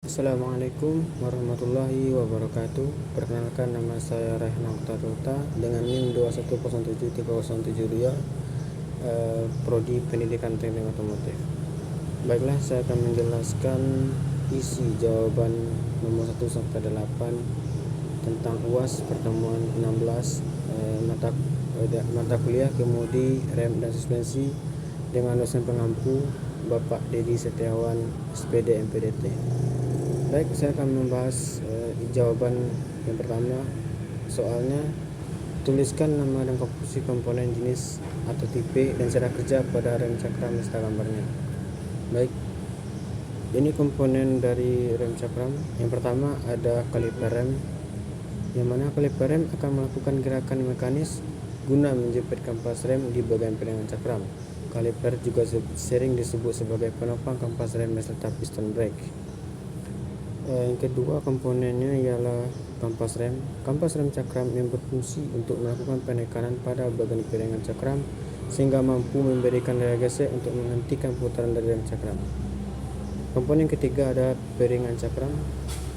Assalamualaikum warahmatullahi wabarakatuh. Perkenalkan, nama saya Rehna Oktaruta dengan NIM 2107307 Prodi Pendidikan Teknik Otomotif. Baiklah, saya akan menjelaskan isi jawaban nomor 1 sampai 8 tentang UAS pertemuan 16 mata kuliah kemudi rem dan suspensi dengan dosen pengampu Bapak Dedi Setiawan, SPD MPDT. Baik, saya akan membahas jawaban yang pertama. Soalnya, tuliskan nama dan komposisi komponen jenis atau tipe dan cara kerja pada rem cakram beserta gambarnya. Baik, ini komponen dari rem cakram. Yang pertama ada kaliper rem, yang mana kaliper rem akan melakukan gerakan mekanis guna menjepit kampas rem di bagian pegangan cakram. Kaliper juga sering disebut sebagai penopang kampas rem beserta piston brake. Yang kedua komponennya ialah kampas rem. Kampas rem cakram yang berfungsi untuk melakukan penekanan pada bagian piringan cakram sehingga mampu memberikan daya gesek untuk menghentikan putaran dari rem cakram. Komponen ketiga ada piringan cakram,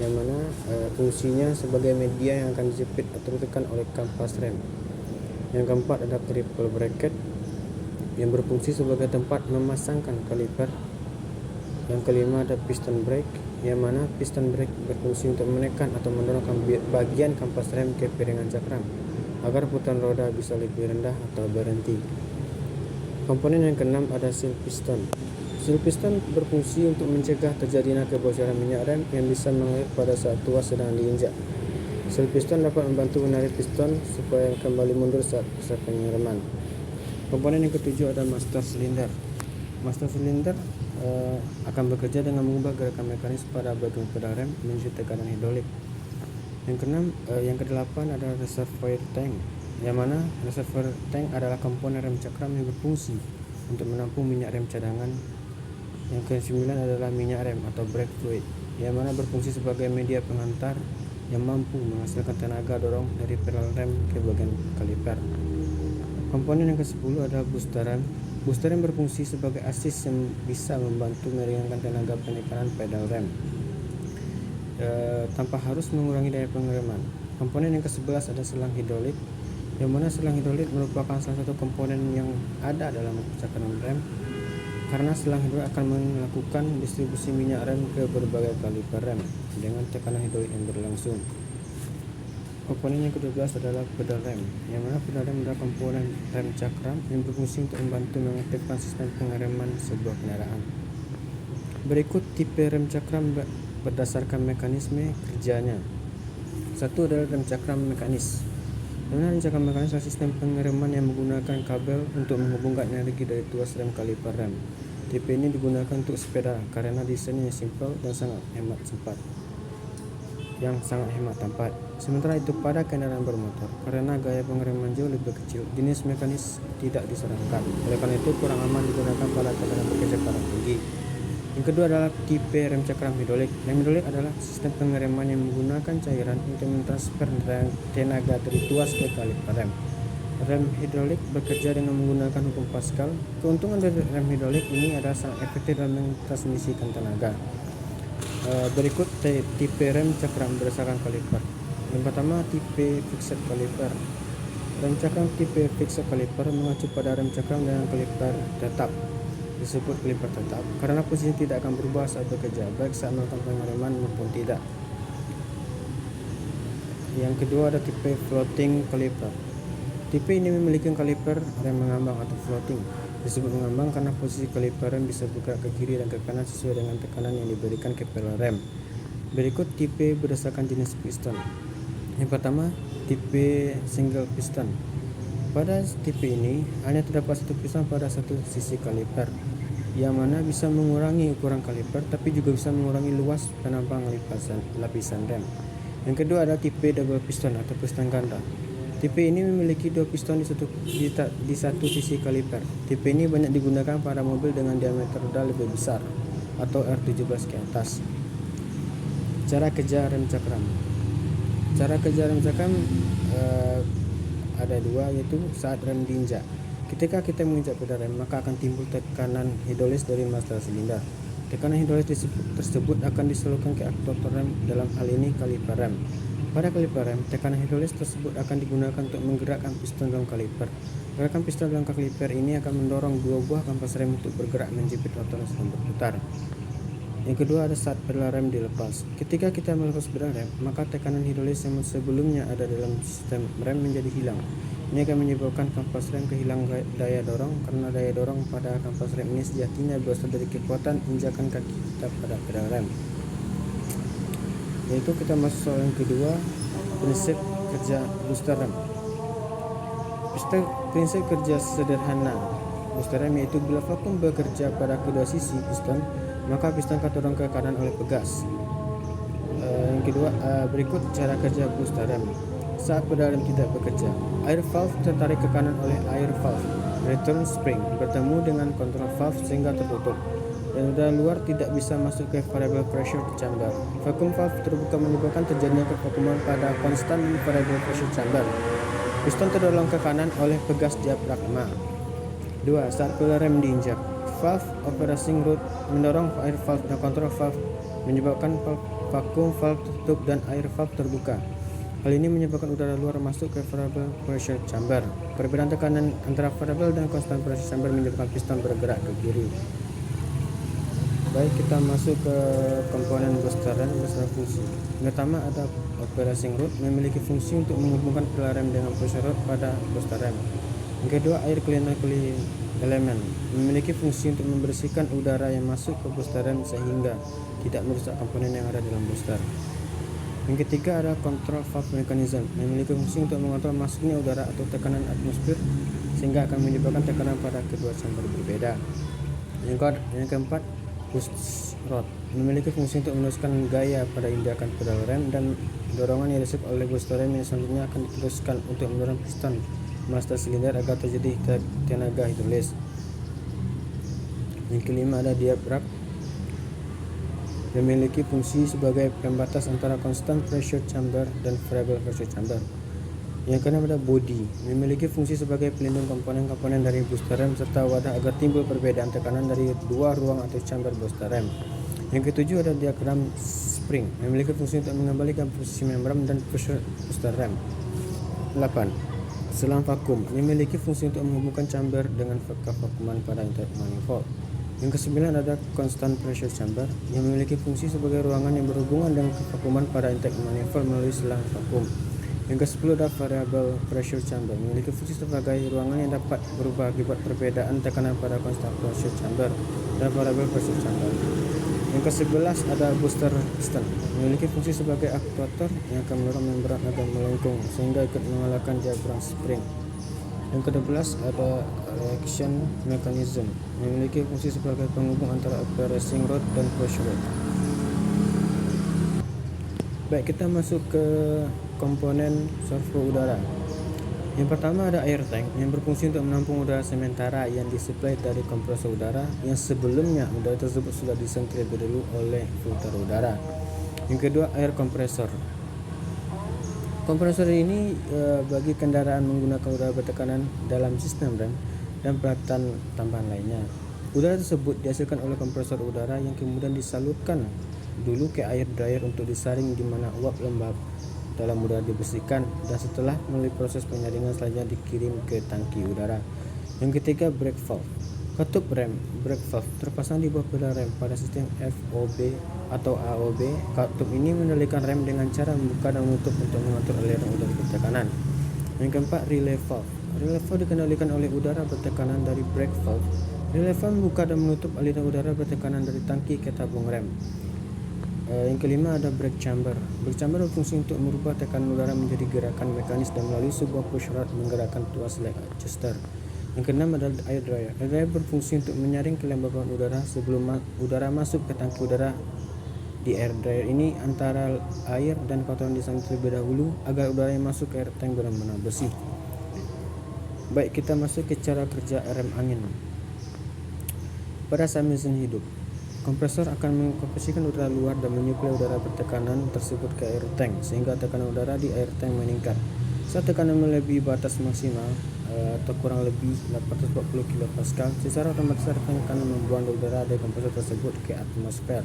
yang mana fungsinya sebagai media yang akan dijepit atau ditekan oleh kampas rem. Yang keempat ada triple bracket yang berfungsi sebagai tempat memasangkan kaliper. Yang kelima ada piston brake, yang mana piston brake berfungsi untuk menekan atau mendorongkan bagian kampas rem ke piringan cakram agar putaran roda bisa lebih rendah atau berhenti. Komponen yang keenam ada seal piston. Seal piston berfungsi untuk mencegah terjadinya kebocoran minyak rem yang bisa mengalir pada saat tuas sedang diinjak. Seal piston dapat membantu menarik piston supaya kembali mundur saat proses pengereman. Komponen yang ketujuh ada master silinder. Master silinder akan bekerja dengan mengubah gerakan mekanis pada bagian pedal rem menuju tekanan hidrolik. Yang kedelapan ada reservoir tank, yang mana reservoir tank adalah komponen rem cakram yang berfungsi untuk menampung minyak rem cadangan. Yang kesembilan adalah minyak rem atau brake fluid, yang mana berfungsi sebagai media penghantar yang mampu menghasilkan tenaga dorong dari pedal rem ke bagian kaliper. Komponen yang ke-10 ada booster rem. Booster rem berfungsi sebagai asis yang bisa membantu meringankan tenaga penekanan pedal rem tanpa harus mengurangi daya pengereman. Komponen yang ke-11 ada selang hidrolik, yang mana selang hidrolik merupakan salah satu komponen yang ada dalam cakram rem, karena selang hidrolik akan melakukan distribusi minyak rem ke berbagai kaliper rem dengan tekanan hidrolik yang berlangsung. Komponen yang ke-12 adalah pedal rem, yang mana pedal rem adalah komponen rem cakram yang berfungsi untuk membantu mengaktifkan sistem pengereman sebuah kendaraan. Berikut tipe rem cakram berdasarkan mekanisme kerjanya. Satu adalah rem cakram mekanis. Rem cakram mekanis adalah sistem pengereman yang menggunakan kabel untuk menghubungkan energi dari tuas rem kaliper rem. Tipe ini digunakan untuk sepeda karena desainnya simpel dan sangat hemat tempat. Sementara itu pada kendaraan bermotor, karena gaya pengereman jauh lebih kecil, jenis mekanis tidak disarankan. Oleh karena itu kurang aman digunakan pada kendaraan berkecepatan tinggi. Yang kedua adalah tipe rem cakram hidrolik. Rem hidrolik adalah sistem pengereman yang menggunakan cairan untuk mentransfer tenaga dari tuas ke kaliper rem. Rem hidrolik bekerja dengan menggunakan hukum Pascal. Keuntungan dari rem hidrolik ini adalah sangat efektif dalam mentransmisikan tenaga. Berikut tipe rem cakram berdasarkan kaliper. Yang pertama, tipe fixed kaliper. Rem cakram tipe fixed kaliper mengacu pada rem cakram dengan kaliper tetap. Disebut kaliper tetap karena posisi tidak akan berubah saat bekerja, baik saat melakukan pengereman maupun tidak. Yang kedua ada tipe floating kaliper. Tipe ini memiliki kaliper rem mengambang atau floating. Disebut mengambang karena posisi kaliper rem bisa bergerak ke kiri dan ke kanan sesuai dengan tekanan yang diberikan ke pedal rem. Berikut tipe berdasarkan jenis piston. Yang pertama, tipe single piston. Pada tipe ini hanya terdapat satu piston pada satu sisi kaliper, yang mana bisa mengurangi ukuran kaliper tapi juga bisa mengurangi luas penampang lapisan rem. Yang kedua adalah tipe double piston atau piston ganda. Tipe ini memiliki dua piston di satu sisi kaliper. Tipe ini banyak digunakan pada mobil dengan diameter roda lebih besar atau R17 ke atas. Cara kerja rem cakram. Cara kerja rem cakram ada dua, yaitu saat rem diinjak. Ketika kita menginjak pedal rem, maka akan timbul tekanan hidrolis dari master silinder. Tekanan hidrolis tersebut akan disalurkan ke aktuator rem, dalam hal ini kaliper rem. Pada kaliper rem, tekanan hidrolis tersebut akan digunakan untuk menggerakkan piston dalam kaliper. Gerakan piston dalam kaliper ini akan mendorong dua buah kampas rem untuk bergerak menjepit rotor yang sedang berputar. Yang kedua ada saat pedal rem dilepas. Ketika kita melepas pedal rem, maka tekanan hidrolis yang sebelumnya ada dalam sistem rem menjadi hilang. Ini akan menyebabkan kampas rem kehilangan daya dorong, karena daya dorong pada kampas rem ini sejatinya berasal dari kekuatan injakan kaki kita pada pedal rem. Yaitu kita masuk soal yang kedua, prinsip kerja booster rem. Prinsip kerja sederhana booster rem yaitu bila vakum bekerja pada kedua sisi piston, maka piston akan terdorong ke kanan oleh pegas. Yang kedua, berikut cara kerja booster rem. Saat pedal rem tidak bekerja, air valve tertarik ke kanan oleh air valve return spring bertemu dengan control valve sehingga tertutup, dan udara luar tidak bisa masuk ke variable pressure chamber. Vakum valve terbuka menyebabkan terjadinya kevakuman pada konstan variable pressure chamber. Piston terdorong ke kanan oleh pegas diafragma. 2. Saat pedal rem diinjak, valve operating rod mendorong air valve dan control valve menyebabkan vakum valve tertutup dan air valve terbuka. Hal ini menyebabkan udara luar masuk ke variable pressure chamber. Perbedaan tekanan antara variable dan constant pressure chamber menyebabkan piston bergerak ke kiri. Baik, kita masuk ke komponen booster rem beserta fungsi. Yang pertama ada operating rod, memiliki fungsi untuk menghubungkan pedal rem dengan pressure rod pada booster rem. Yang kedua, air cleaner cooling element, memiliki fungsi untuk membersihkan udara yang masuk ke booster rem sehingga tidak merusak komponen yang ada dalam booster. Yang ketiga ada control valve mechanism, memiliki fungsi untuk mengontrol masuknya udara atau tekanan atmosfer sehingga akan menyebabkan tekanan pada kedua chamber berbeda. Yang keempat, push rod, memiliki fungsi untuk meneruskan gaya pada injakan pedal rem dan dorongan yang disebut oleh booster rem yang selanjutnya akan diteruskan untuk mendorong piston master silinder agar terjadi tenaga hidrolis. Yang kelima ada diaphragm, memiliki fungsi sebagai pembatas antara constant pressure chamber dan variable pressure chamber. Yang keenam ada body, memiliki fungsi sebagai pelindung komponen-komponen dari booster rem serta wadah agar timbul perbedaan tekanan dari dua ruang atau chamber booster rem. Yang ketujuh ada diagram spring, memiliki fungsi untuk mengembalikan posisi membran dan pressure booster rem. 8. Selang vakum, memiliki fungsi untuk menghubungkan chamber dengan kevakuman pada intake manifold. Yang ke-9 ada constant pressure chamber, yang memiliki fungsi sebagai ruangan yang berhubungan dengan kevakuman pada intake manifold melalui selang vakum. Yang ke-10 ada variable pressure chamber, memiliki fungsi sebagai ruangan yang dapat berubah akibat perbedaan tekanan pada constant pressure chamber dan variable pressure chamber. Yang ke-11 ada booster piston, memiliki fungsi sebagai aktuator yang akan mendorong membran agar melengkung sehingga ikut mengalahkan diaphragm spring. Yang ke-12 ada reaction mechanism, memiliki fungsi sebagai penghubung antara operating rod dan pressure rod. Baik, kita masuk ke komponen servo udara. Yang pertama ada air tank, yang berfungsi untuk menampung udara sementara yang disuplai dari kompresor udara yang sebelumnya udara tersebut sudah disentil lebih dahulu oleh filter udara. Yang kedua, air kompresor. Kompresor ini bagi kendaraan menggunakan udara bertekanan dalam sistem rem dan peralatan tambahan lainnya. Udara tersebut dihasilkan oleh kompresor udara yang kemudian disalurkan dulu ke air dryer untuk disaring, di mana uap lembab dalam udara dibersihkan dan setelah melalui proses penyaringan selanjutnya dikirim ke tangki udara. Yang ketiga, brake valve. Katup rem brake valve terpasang di bawah pedal rem pada sistem FOB atau AOB. Katup ini mengendalikan rem dengan cara membuka dan menutup untuk mengatur aliran udara bertekanan. Yang keempat, relay valve. Relay valve dikendalikan oleh udara bertekanan dari brake valve. Relay valve membuka dan menutup aliran udara bertekanan dari tangki ke tabung rem. Yang kelima ada brake chamber. Brake chamber berfungsi untuk merubah tekanan udara menjadi gerakan mekanis dan melalui sebuah push rod menggerakkan tuas leg adjuster. Yang keenam adalah air dryer. Air dryer berfungsi untuk menyaring kelembaban udara sebelum udara masuk ke tangki udara. Di air dryer ini antara air dan kotoran disaring terlebih dahulu agar udara yang masuk ke air tank benar-benar bersih. Baik, kita masuk ke cara kerja rem angin. Pada saat mesin hidup, kompresor akan mengkompresikan udara luar dan menyuplai udara bertekanan tersebut ke air tank sehingga tekanan udara di air tank meningkat. Saat tekanan melebihi batas maksimal, atau kurang lebih 840 kilopascal, secara otomatis rem akan membuang udara dari kompresor tersebut ke atmosfer.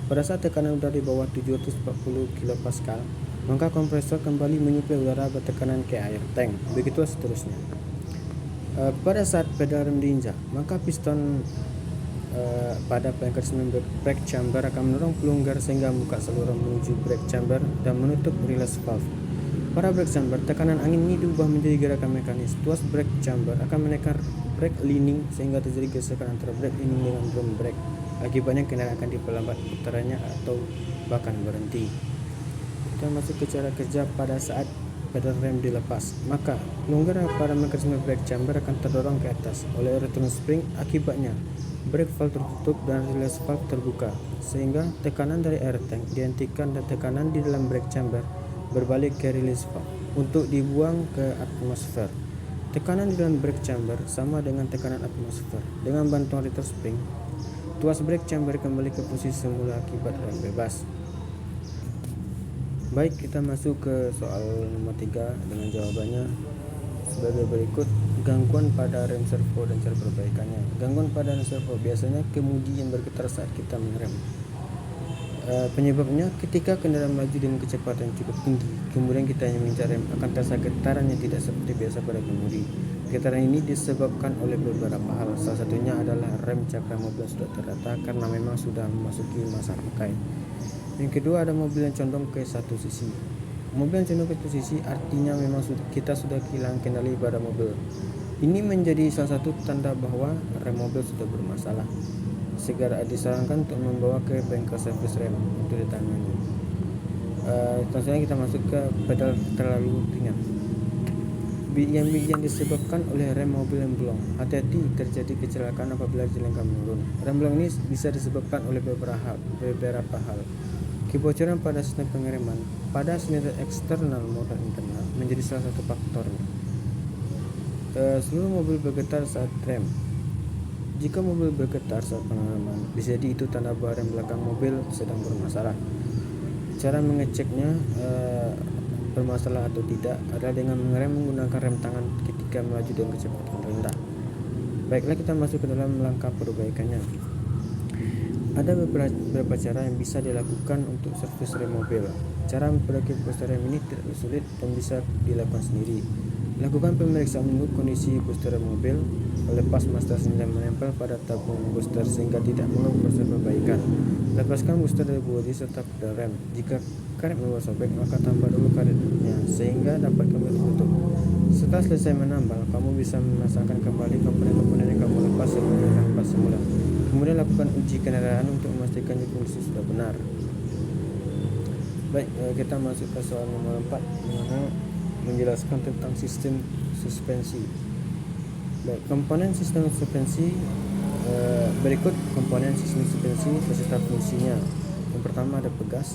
Pada saat tekanan udara di bawah 740 kilopascal, maka kompresor kembali menyuplai udara bertekanan ke air tank. Begitu seterusnya. Pada saat pedal rem diinjak, maka piston pada mekanisme brake chamber akan mendorong pelunggar sehingga membuka saluran menuju brake chamber dan menutup release valve. Pada brake chamber, tekanan angin ini diubah menjadi gerakan mekanis. Tuas brake chamber akan menekan brake leaning sehingga terjadi gesekan antara brake leaning dengan drum brake. Akibatnya kendaraan akan diperlambat putarannya atau bahkan berhenti. Kita masuk ke cara kerja pada saat pedal rem dilepas. Maka pelunggar pada mekanisme brake chamber akan terdorong ke atas oleh return spring. Akibatnya brake valve tertutup dan release valve terbuka, sehingga tekanan dari air tank dihentikan dan tekanan di dalam brake chamber berbalik ke release valve untuk dibuang ke atmosfer. Tekanan di dalam brake chamber sama dengan tekanan atmosfer. Dengan bantuan return spring, tuas brake chamber kembali ke posisi semula akibat rem bebas. Baik, kita masuk ke soal nomor 3 dengan jawabannya sebagai berikut. Gangguan pada rem servo dan cara perbaikannya. Gangguan pada rem servo biasanya kemudi yang bergetar saat kita mengerem. Penyebabnya ketika kendaraan melaju dengan kecepatan cukup tinggi, kemudian kita hanya menginjak rem, akan terasa getaran yang tidak seperti biasa pada kemudi. Getaran ini disebabkan oleh beberapa hal. Salah satunya adalah rem cakra mobil sudah terrata karena memang sudah memasuki masa pakai. Yang kedua, ada mobil yang condong ke satu sisi. Mobil yang condong ke satu sisi artinya memang kita sudah kehilangan kendali pada mobil. Ini menjadi salah satu tanda bahwa rem mobil sudah bermasalah. Segera disarankan untuk membawa ke bengkel servis rem untuk ditangani. Selanjutnya kita masuk ke pedal terlalu ringan. Yang disebabkan oleh rem mobil yang bolong. Hati-hati, terjadi kecelakaan apabila jelenggang menurun. Rem bolong ini bisa disebabkan oleh beberapa hal. Kebocoran pada sistem pengereman pada silinder eksternal maupun internal menjadi salah satu faktornya. Seluruh mobil bergetar saat rem. Jika mobil bergetar saat pengereman, bisa jadi itu tanda bahwa rem belakang mobil sedang bermasalah. Cara mengeceknya bermasalah atau tidak adalah dengan mengerem menggunakan rem tangan ketika melaju dengan kecepatan rendah. Baiklah, kita masuk ke dalam langkah perbaikannya. Ada beberapa cara yang bisa dilakukan untuk servis rem mobil. Cara memperbaiki booster rem ini tidak sulit dan bisa dilakukan sendiri. Lakukan pemeriksaan menurut kondisi booster rem mobil. Lepas master yang menempel pada tabung booster sehingga tidak mengganggu proses perbaikan. Lepaskan booster dari bodi serta pedal rem. Jika karet membuat sobek, maka tambah dulu karetnya sehingga dapat kembali tertutup. Setelah selesai menambal, kamu bisa memasangkan kembali komponen-komponen yang kamu lepas sebelum dilepas semula. Kemudian lakukan uji kendaraan untuk memastikan kondisi sudah benar. Baik, kita masuk ke soal nomor 4 yang menjelaskan tentang sistem suspensi. Baik, komponen sistem suspensi berikut komponen sistem suspensi beserta fungsinya. Yang pertama ada pegas.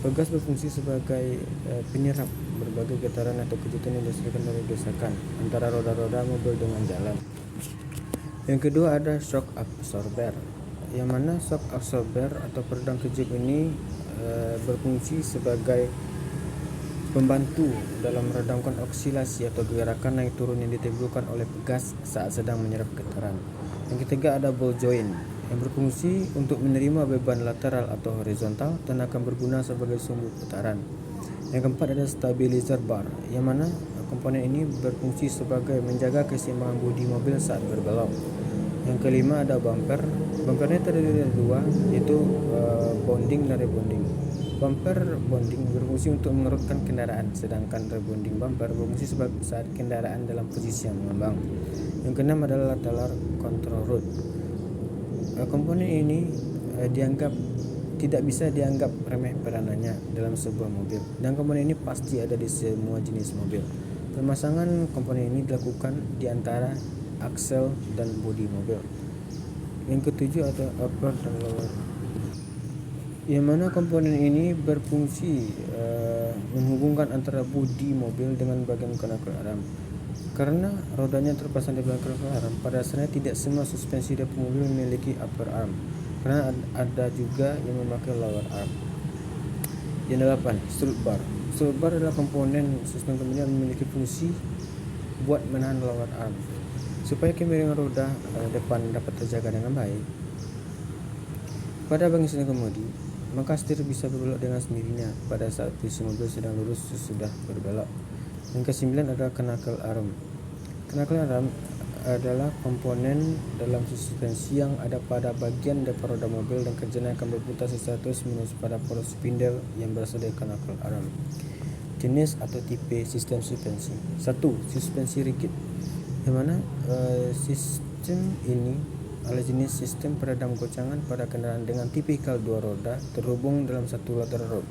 Pegas berfungsi sebagai penyerap berbagai getaran atau kejutan yang dihasilkan dari gesekan antara roda-roda mobil dengan jalan. Yang kedua ada shock absorber, yang mana shock absorber atau peredam kejut ini berfungsi sebagai pembantu dalam meredamkan oksilasi atau gerakan naik turun yang ditimbulkan oleh pegas saat sedang menyerap getaran. Yang ketiga ada ball joint, yang berfungsi untuk menerima beban lateral atau horizontal dan akan berguna sebagai sumbu putaran. Yang keempat ada stabilizer bar, yang mana komponen ini berfungsi sebagai menjaga keseimbangan bodi mobil saat berbelok. Yang kelima ada bumper. Bumpernya terdiri dari dua, yaitu bonding dan rebonding. Bumper bonding berfungsi untuk mengerutkan kendaraan, sedangkan rebonding bumper berfungsi sebagai saat kendaraan dalam posisi yang mengambang. Yang keenam adalah lateral control rod. Komponen ini tidak bisa dianggap remeh peranannya dalam sebuah mobil, dan komponen ini pasti ada di semua jenis mobil. Pemasangan komponen ini dilakukan di antara aksel dan bodi mobil. Yang ketujuh ada upper dan lower, yang mana komponen ini berfungsi menghubungkan antara bodi mobil dengan bagian kanan rem. Karena rodanya terpasang di belakang arm, pada dasarnya tidak semua suspensi dari mobil memiliki upper arm, karena ada juga yang memakai lower arm. Yang 8, strut bar. Strut bar adalah komponen sistem yang memiliki fungsi buat menahan lawan arm. Supaya kemiringan roda depan dapat terjaga dengan baik, pada bagian sisi kemudi, maka setir bisa berbelok dengan sendirinya pada saat posisi mobil sedang lurus sesudah berbelok. Yang ke-9 adalah knuckle arm. Knuckle arm adalah komponen dalam suspensi yang ada pada bagian depan roda mobil dan kerjanya akan berputar secara terus-menerus pada poros spindle yang berasal dari knuckle arm. Jenis atau tipe sistem suspensi. 1. Suspensi rigid, yang mana sistem ini adalah jenis sistem peredam goncangan pada kendaraan dengan tipikal dua roda terhubung dalam satu lateral rod.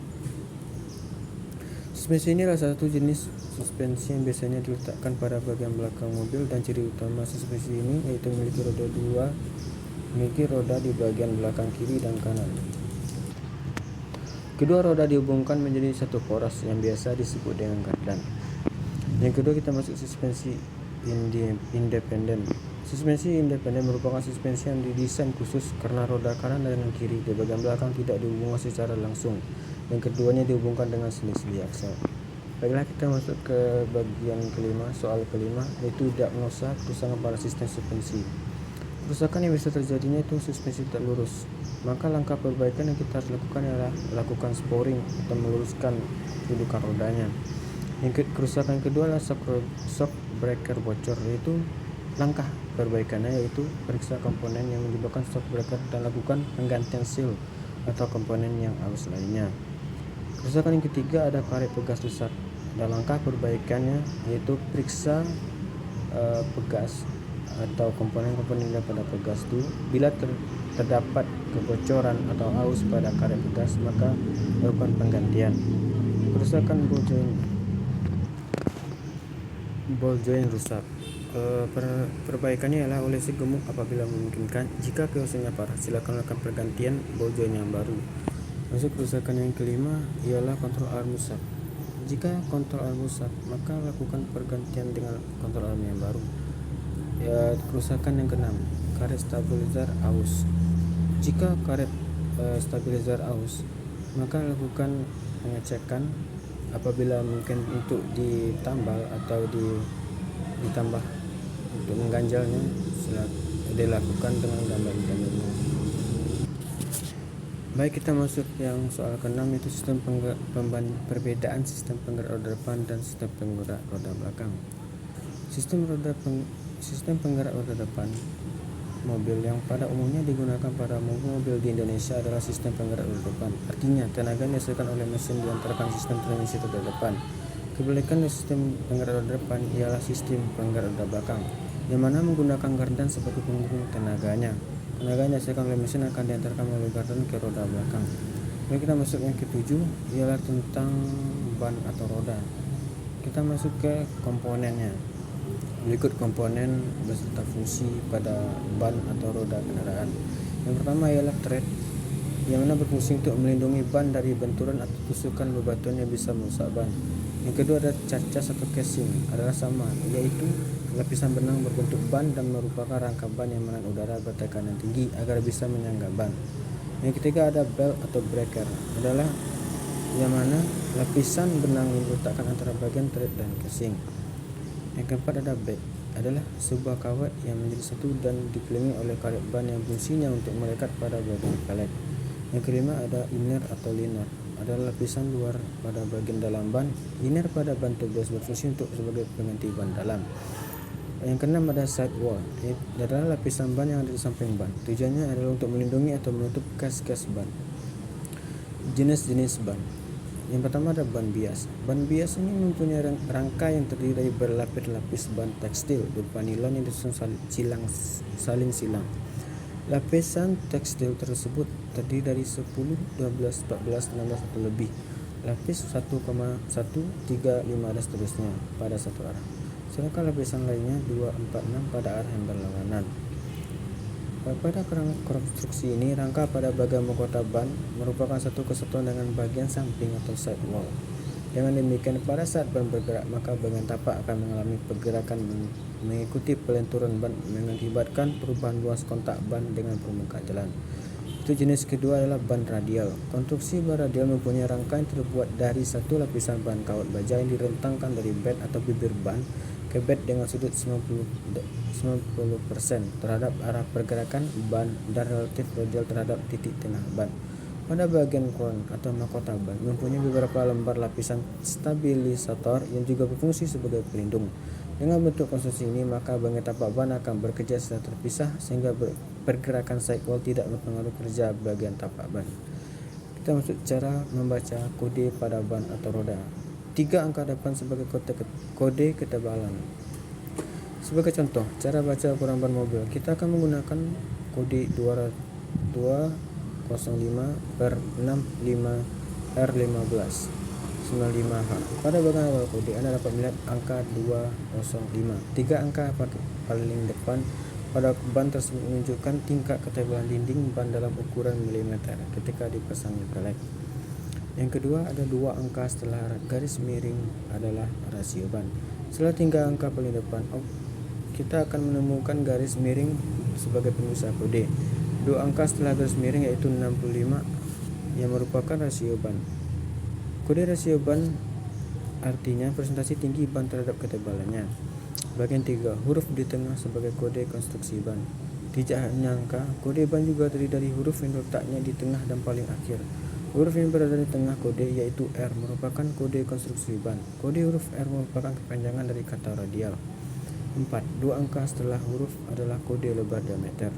Suspensi ini adalah satu jenis suspensi yang biasanya diletakkan pada bagian belakang mobil, dan ciri utama suspensi ini yaitu memiliki roda di bagian belakang kiri dan kanan. Kedua roda dihubungkan menjadi satu poros yang biasa disebut dengan gardan. Yang kedua kita masuk suspensi independen. Suspensi independen merupakan suspensi yang didesain khusus karena roda kanan dan kiri di bagian belakang tidak dihubungkan secara langsung, dan keduanya dihubungkan dengan sendi-sendi aksel. Baiklah, kita masuk ke bagian kelima, soal kelima, yaitu diagnosa kerusakan pada sistem suspensi. Kerusakan yang bisa terjadinya itu suspensi tak lurus. Maka langkah perbaikan yang kita harus lakukan adalah lakukan sporing atau meluruskan dudukan rodanya. Kerusakan kedua adalah shock breaker bocor, yaitu langkah perbaikannya yaitu periksa komponen yang menyebabkan shock breaker dan lakukan penggantian seal atau komponen yang halus lainnya. Kerusakan yang ketiga ada karet pegas rusak, dan langkah perbaikannya yaitu periksa pegas atau komponen-komponen daripada pegas itu. Bila terdapat kebocoran atau aus pada karet pegas, maka lakukan penggantian. Kerusakan ball joint rusak. Perbaikannya adalah olesi gemuk apabila memungkinkan. Jika kerusakannya parah, silakan lakukan pergantian ball joint yang baru. Masuk kerusakan yang kelima ialah kontrol arm rusak. Jika kontrol arm rusak, maka lakukan pergantian dengan kontrol arm yang baru. Kerusakan yang keenam, karet stabilizer aus. Jika karet stabilizer aus, maka lakukan pengecekan. Apabila mungkin untuk ditambal atau ditambah untuk mengganjalnya, dilakukan dengan gambar-gambarnya. Baik, kita masuk yang soal ke-6, yaitu sistem perbedaan sistem penggerak roda depan dan sistem penggerak roda belakang. Sistem penggerak roda depan mobil yang pada umumnya digunakan pada mobil di Indonesia adalah sistem penggerak roda depan. Artinya, tenaga yang dihasilkan oleh mesin diantarkan sistem transmisi roda depan. Kebalikan dari sistem penggerak roda depan ialah sistem penggerak roda belakang, yang mana menggunakan gardan sebagai penghubung tenaganya. Tenaga yang dihasilkan oleh mesin akan diantarkan melalui gardan ke roda belakang. Lalu kita masuk yang ke-7 ialah tentang ban atau roda. Kita masuk ke komponennya. Berikut komponen beserta fungsi pada ban atau roda kendaraan. Yang pertama ialah tread, yang mana berfungsi untuk melindungi ban dari benturan atau tusukan bebatuan yang bisa merusak ban. Yang kedua ada carcas atau casing, adalah sama, yaitu lapisan benang berbentuk ban dan merupakan rangka ban yang menahan udara bertekanan tinggi agar bisa menyangga ban. Yang ketiga ada belt atau breaker, adalah yang mana lapisan benang yang diletakkan antara bagian tread dan casing. Yang keempat ada bed, adalah sebuah kawat yang menjadi satu dan dikelilingi oleh karet ban yang fungsinya untuk melekat pada bagian pelet. Yang kelima ada inner atau liner, adalah lapisan luar pada bagian dalam ban. Liner pada ban tubuh berfungsi untuk sebagai pengganti ban dalam. Yang keenam ada sidewall, adalah lapisan ban yang ada di samping ban. Tujuannya adalah untuk melindungi atau menutup kas-kas ban. Jenis-jenis ban. Yang pertama ada ban bias. Ban bias ini mempunyai rangka yang terdiri dari berlapis-lapis ban tekstil berupa nilon yang disusun saling silang. Lapisan tekstil tersebut terdiri dari 10, 12, 14, 16 atau lebih lapis 1,1, 3, 5 dan seterusnya pada satu arah. Sedangkan lapisan lainnya 2, 4, 6 pada arah yang berlawanan. Pada konstruksi ini, rangka pada bagian mahkota ban merupakan satu kesatuan dengan bagian samping atau sidewall. Dengan demikian, pada saat ban bergerak, maka bagian tapak akan mengalami pergerakan mengikuti pelenturan ban, mengakibatkan perubahan luas kontak ban dengan permukaan jalan. Itu jenis kedua adalah ban radial. Konstruksi ban radial mempunyai rangka yang terbuat dari satu lapisan ban kawat baja yang direntangkan dari bed atau bibir ban ke bed dengan sudut 90% terhadap arah pergerakan ban dan relatif radial terhadap titik tengah ban. Pada bagian crown atau mahkota ban mempunyai beberapa lembar lapisan stabilisator yang juga berfungsi sebagai pelindung. Dengan bentuk konstruksi ini, maka bagian tapak ban akan bekerja secara terpisah sehingga pergerakan sidewall tidak mempengaruhi kerja bagian tapak ban. Kita masuk cara membaca kode pada ban atau roda. 3 angka depan sebagai kode ketebalan. Sebagai contoh, cara baca ukuran ban mobil, kita akan menggunakan kode 205/65R15 95H. Pada bagian awal kode, Anda dapat melihat angka 205. 3 angka paling depan pada ban tersebut menunjukkan tingkat ketebalan dinding ban dalam ukuran milimeter ketika dipasang pelek. Yang kedua, ada 2 angka setelah garis miring adalah rasio ban. Setelah 3 angka paling depan, kita akan menemukan garis miring sebagai pemisah kode. 2 angka setelah garis miring yaitu 65 yang merupakan rasio ban. Kode rasio ban artinya presentasi tinggi ban terhadap ketebalannya. Bagian 3, huruf di tengah sebagai kode konstruksi ban. Tidak hanya angka, kode ban juga terdiri dari huruf yang letaknya di tengah dan paling akhir. Huruf yang berada di tengah kode yaitu R merupakan kode konstruksi ban. Kode huruf R merupakan kepanjangan dari kata radial. 4. 2 angka setelah huruf adalah kode lebar diameter.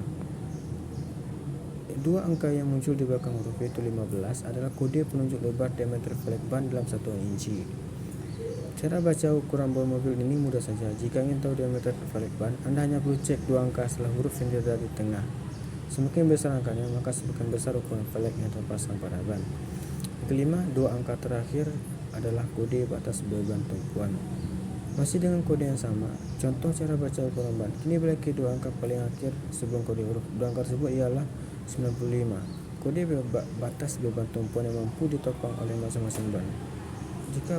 2 angka yang muncul di belakang huruf yaitu 15 adalah kode penunjuk lebar diameter velg ban dalam satuan inci. Cara baca ukuran ban mobil ini mudah saja. Jika ingin tahu diameter velg ban, Anda hanya perlu cek 2 angka setelah huruf yang berada di tengah. Semakin besar angkanya, maka semakin besar ukuran velg yang terpasang pada ban. Kelima, 2 angka terakhir adalah kode batas beban tumpuan. Masih dengan kode yang sama, contoh cara baca ukuran ban. Kini berlaku 2 angka paling akhir sebelum kode huruf. 2 angka tersebut ialah 95. Kode batas beban tumpuan yang mampu ditopang oleh masing-masing ban. Jika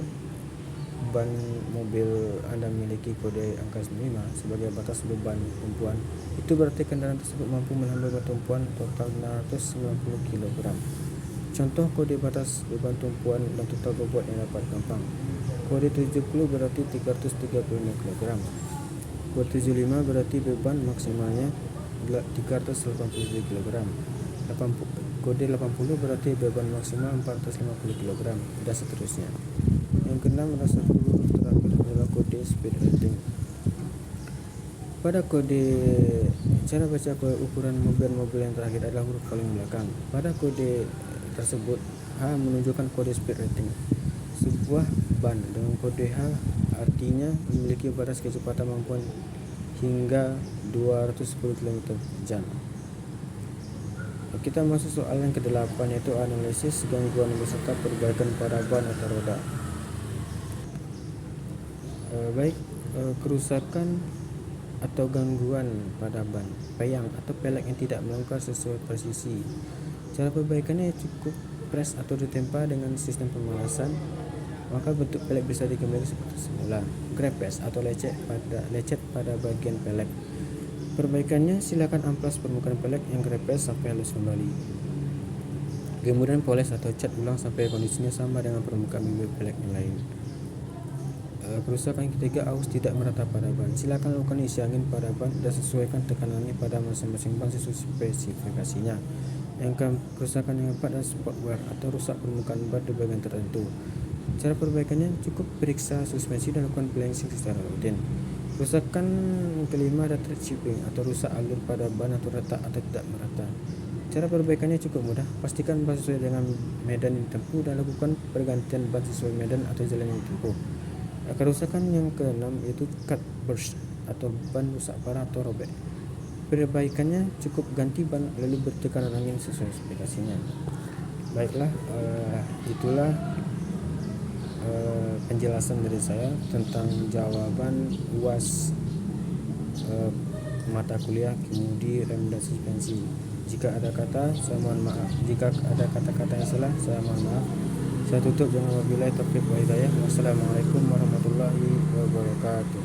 ban mobil Anda memiliki kode angka 95 sebagai batas beban tumpuan, itu berarti kendaraan tersebut mampu menahan beban tumpuan total 690 kg. Contoh kode batas beban tumpuan dan total bobot yang dapat gampang. Kode 70 berarti 335 kg. Kode 75 berarti beban maksimalnya 387 kg. Kode 80 berarti beban maksimal 450 kg, dan seterusnya. Yang keenam adalah 10 terakhir adalah kode speed rating. Pada cara baca ukuran mobil yang terakhir adalah huruf paling belakang. Pada kode tersebut, H menunjukkan kode speed rating. Sebuah ban dengan kode H artinya memiliki batas kecepatan mampuan hingga 210 km/jam. Kita masuk soal yang ke-8 yaitu analisis gangguan beserta perbaikan pada ban atau roda. Kerusakan atau gangguan pada ban, peyang atau pelek yang tidak melangkah sesuai presisi. Cara perbaikannya cukup pres atau ditempa dengan sistem pemalasan, maka bentuk pelek bisa dikembalikan seperti semula. Grepes atau lecet pada bagian pelek. Perbaikannya, silakan amplas permukaan pelek yang grepes sampai halus kembali. Kemudian poles atau cat ulang sampai kondisinya sama dengan permukaan bibir pelek yang lain. Kerusakan ketiga, aus tidak merata pada ban. Silakan lakukan isi angin pada ban dan sesuaikan tekanannya pada masing-masing ban sesuai spesifikasinya. Yang kerusakan yang keempat adalah spot wear atau rusak permukaan ban di bagian tertentu. Cara perbaikannya, cukup periksa suspensi dan lakukan balancing secara rutin. Kerusakan kelima ada thread chipping atau rusak alur pada ban atau retak atau tidak merata. Cara perbaikannya cukup mudah. Pastikan ban sesuai dengan medan yang ditempuh dan lakukan pergantian ban sesuai medan atau jalan yang ditempuh. Kerusakan yang keenam yaitu cut burst atau ban rusak parah atau robek. Perbaikannya cukup ganti ban lalu bertekanan angin sesuai spesifikasinya. Baiklah, itulah penjelasan dari saya tentang jawaban UAS mata kuliah kemudi rem dan suspensi. Jika ada kata, saya mohon maaf. Jika ada kata-kata yang salah, saya mohon maaf. Saya tutup dengan wabillahi taufiq wa hidayah. Wassalamualaikum warahmatullahi wabarakatuh.